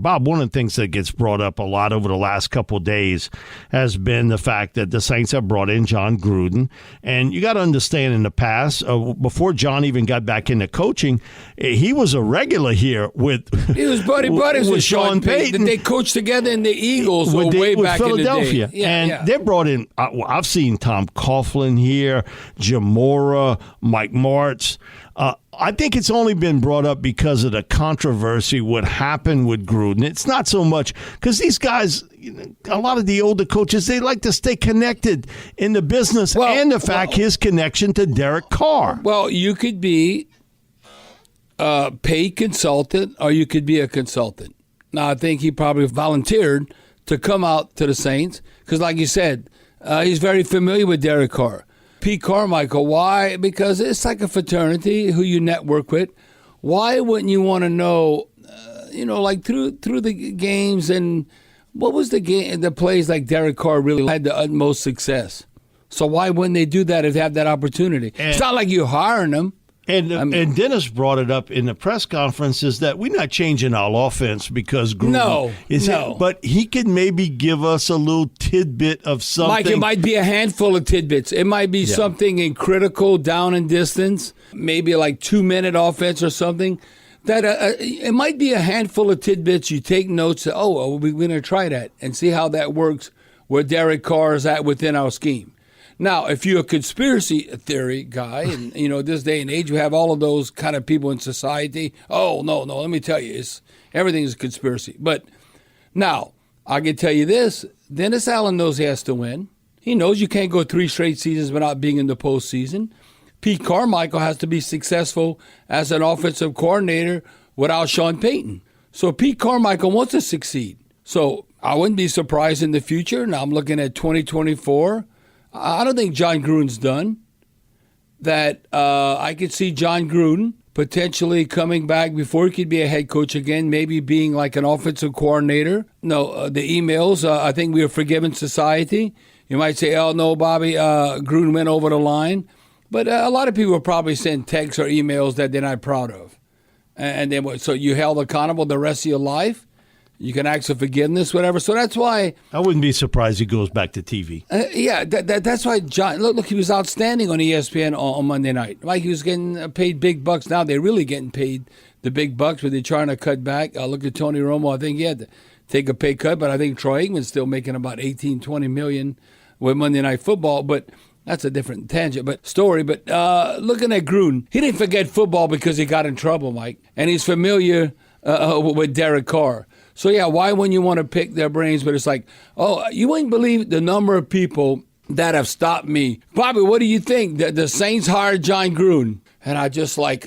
Bob, one of the things that gets brought up a lot over the last couple of days has been the fact that the Saints have brought in Jon Gruden. And you got to understand, in the past, before Jon even got back into coaching, he was a regular here with He was buddies with Sean Payton. They coached together in the Eagles way back Philadelphia. in the day. And they brought in, I've seen Tom Coughlin here, Jamora, Mike Martz. I think it's only been brought up because of the controversy, what happened with Gruden. It's not so much because these guys, a lot of the older coaches, they like to stay connected in the business and the fact his connection to Derek Carr. Well, you could be a paid consultant or you could be a consultant. Now, I think he probably volunteered to come out to the Saints because, like you said, he's very familiar with Derek Carr. Pete Carmichael, why? Because it's like a fraternity who you network with. Why wouldn't you want to know, like through the games and what was the plays like Derek Carr really had the utmost success? So why wouldn't they do that if they have that opportunity? It's not like you're hiring them. And Dennis brought it up in the press conference is that we're not changing our offense because Gruden No. But he could maybe give us a little tidbit of something. Mike, it might be a handful of tidbits. It might be something in critical down and distance, maybe like 2-minute offense or something. That it might be a handful of tidbits. You take notes. We're going to try that and see how that works where Derek Carr is at within our scheme. Now, if you're a conspiracy theory guy, and this day and age, you have all of those kind of people in society. Oh, no, let me tell you, everything is a conspiracy. But now, I can tell you this, Dennis Allen knows he has to win. He knows you can't go 3 straight seasons without being in the postseason. Pete Carmichael has to be successful as an offensive coordinator without Sean Payton. So Pete Carmichael wants to succeed. So I wouldn't be surprised in the future. Now I'm looking at 2024. I don't think Jon Gruden's done. That I could see Jon Gruden potentially coming back before he could be a head coach again, maybe being like an offensive coordinator. No, the emails, I think we are a forgiving society. You might say, oh, no, Bobby, Gruden went over the line. But a lot of people will probably send texts or emails that they're not proud of. And then so you held accountable the rest of your life. You can ask for forgiveness, whatever. So that's why I wouldn't be surprised he goes back to TV. That's why John. Look, he was outstanding on ESPN on Monday night. Like he was getting paid big bucks. Now they're really getting paid the big bucks, but they're trying to cut back. Look at Tony Romo. I think he had to take a pay cut, but I think Troy Aikman's still making about $18-20 million with Monday Night Football. But that's a different story. But looking at Gruden, he didn't forget football because he got in trouble, Mike, and he's familiar with Derek Carr. So, why wouldn't you want to pick their brains? But it's like, you wouldn't believe the number of people that have stopped me. Bobby, what do you think? The Saints hired Jon Gruden. And I was like,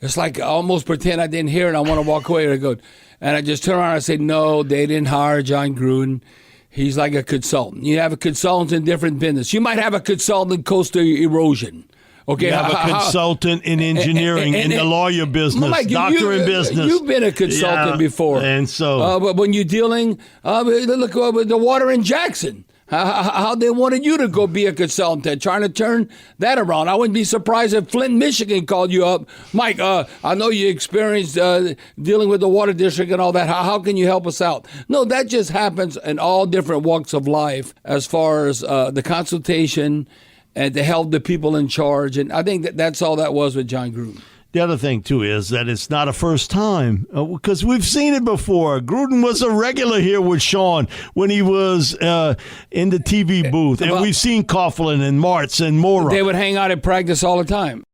it's like I almost pretend I didn't hear it and I want to walk away. And I just turn around and I say, no, they didn't hire Jon Gruden. He's like a consultant. You have a consultant in different business. You might have a consultant in coastal erosion. Okay, you have a consultant in engineering, in the lawyer business, Mike, doctor in business. You've been a consultant before. And so... but when you're dealing, look with the water in Jackson, how they wanted you to go be a consultant, trying to turn that around. I wouldn't be surprised if Flint, Michigan called you up. Mike, I know you experienced dealing with the water district and all that. How can you help us out? No, that just happens in all different walks of life as far as the consultation and to help the people in charge. And I think that's all that was with Jon Gruden. The other thing, too, is that it's not a first time because we've seen it before. Gruden was a regular here with Sean when he was in the TV booth. And we've seen Coughlin and Martz and Mora. They would hang out at practice all the time.